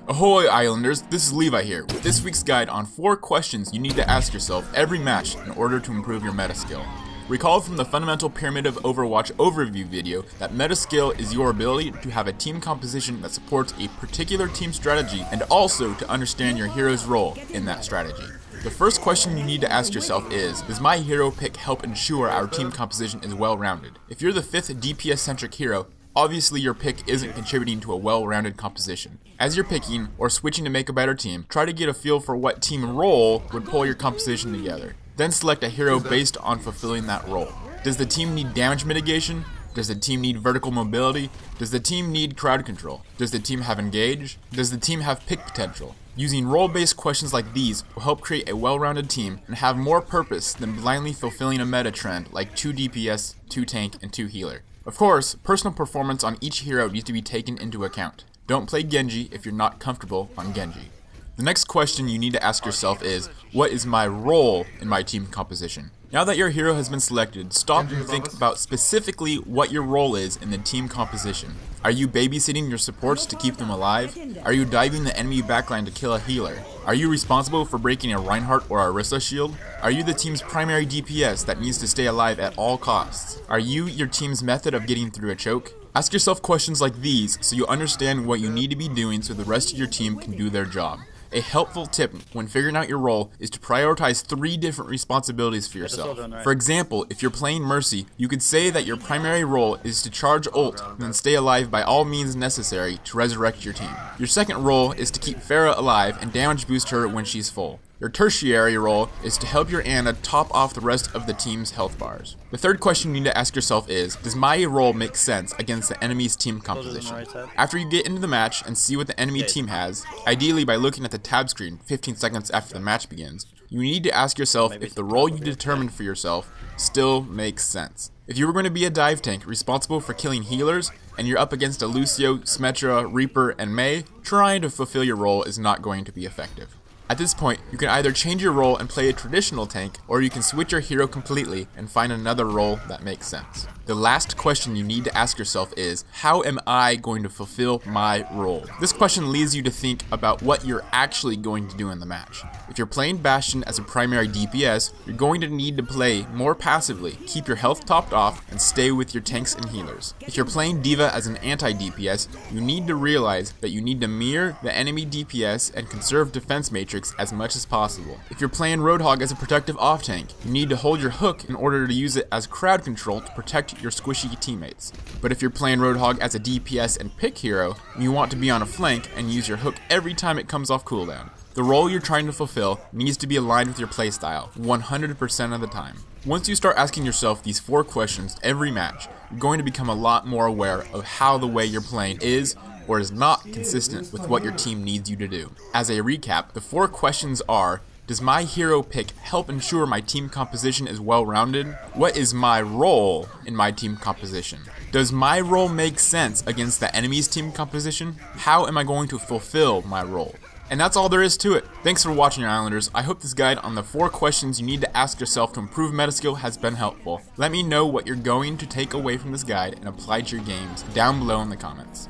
Ahoy Islanders, this is Levi here with this week's guide on 4 questions you need to ask yourself every match in order to improve your meta skill. Recall from the Fundamental Pyramid of Overwatch overview video that meta skill is your ability to have a team composition that supports a particular team strategy and also to understand your hero's role in that strategy. The first question you need to ask yourself is, does my hero pick help ensure our team composition is well-rounded? If you're the 5th DPS-centric hero, obviously your pick isn't contributing to a well-rounded composition. As you're picking or switching to make a better team, try to get a feel for what team role would pull your composition together. Then select a hero based on fulfilling that role. Does the team need damage mitigation? Does the team need vertical mobility? Does the team need crowd control? Does the team have engage? Does the team have pick potential? Using role-based questions like these will help create a well-rounded team and have more purpose than blindly fulfilling a meta trend like 2 DPS, 2 tank, and 2 healer. Of course, personal performance on each hero needs to be taken into account. Don't play Genji if you're not comfortable on Genji. The next question you need to ask yourself is, what is my role in my team composition? Now that your hero has been selected, stop and think about specifically what your role is in the team composition. Are you babysitting your supports to keep them alive? Are you diving the enemy backline to kill a healer? Are you responsible for breaking a Reinhardt or Orisa shield? Are you the team's primary DPS that needs to stay alive at all costs? Are you your team's method of getting through a choke? Ask yourself questions like these so you understand what you need to be doing so the rest of your team can do their job. A helpful tip when figuring out your role is to prioritize 3 different responsibilities for yourself. For example, if you're playing Mercy, you could say that your primary role is to charge ult and then stay alive by all means necessary to resurrect your team. Your second role is to keep Pharah alive and damage boost her when she's full. Your tertiary role is to help your Ana top off the rest of the team's health bars. The third question you need to ask yourself is, does my role make sense against the enemy's team composition? After you get into the match and see what the enemy team has, ideally by looking at the tab screen 15 seconds after the match begins, you need to ask yourself if the role you determined for yourself still makes sense. If you were going to be a dive tank responsible for killing healers, and you're up against a Lucio, Symmetra, Reaper, and Mei, trying to fulfill your role is not going to be effective. At this point, you can either change your role and play a traditional tank, or you can switch your hero completely and find another role that makes sense. The last question you need to ask yourself is, how am I going to fulfill my role? This question leads you to think about what you're actually going to do in the match. If you're playing Bastion as a primary DPS, you're going to need to play more passively, keep your health topped off, and stay with your tanks and healers. If you're playing D.Va as an anti-DPS, you need to realize that you need to mirror the enemy DPS and conserve defense matrix as much as possible. If you're playing Roadhog as a protective off-tank, you need to hold your hook in order to use it as crowd control to protect your squishy teammates. But if you're playing Roadhog as a DPS and pick hero, you want to be on a flank and use your hook every time it comes off cooldown. The role you're trying to fulfill needs to be aligned with your playstyle 100% of the time. Once you start asking yourself these 4 questions every match, you're going to become a lot more aware of how the way you're playing is or is not consistent with what your team needs you to do. As a recap, the 4 questions are, does my hero pick help ensure my team composition is well-rounded? What is my role in my team composition? Does my role make sense against the enemy's team composition? How am I going to fulfill my role? And that's all there is to it. Thanks for watching, Islanders. I hope this guide on the 4 questions you need to ask yourself to improve meta skill has been helpful. Let me know what you're going to take away from this guide and apply to your games down below in the comments.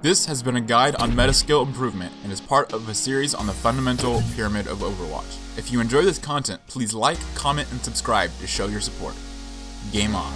This has been a guide on meta skill improvement and is part of a series on the Fundamental Pyramid of Overwatch. If you enjoy this content, please like, comment, and subscribe to show your support. Game on.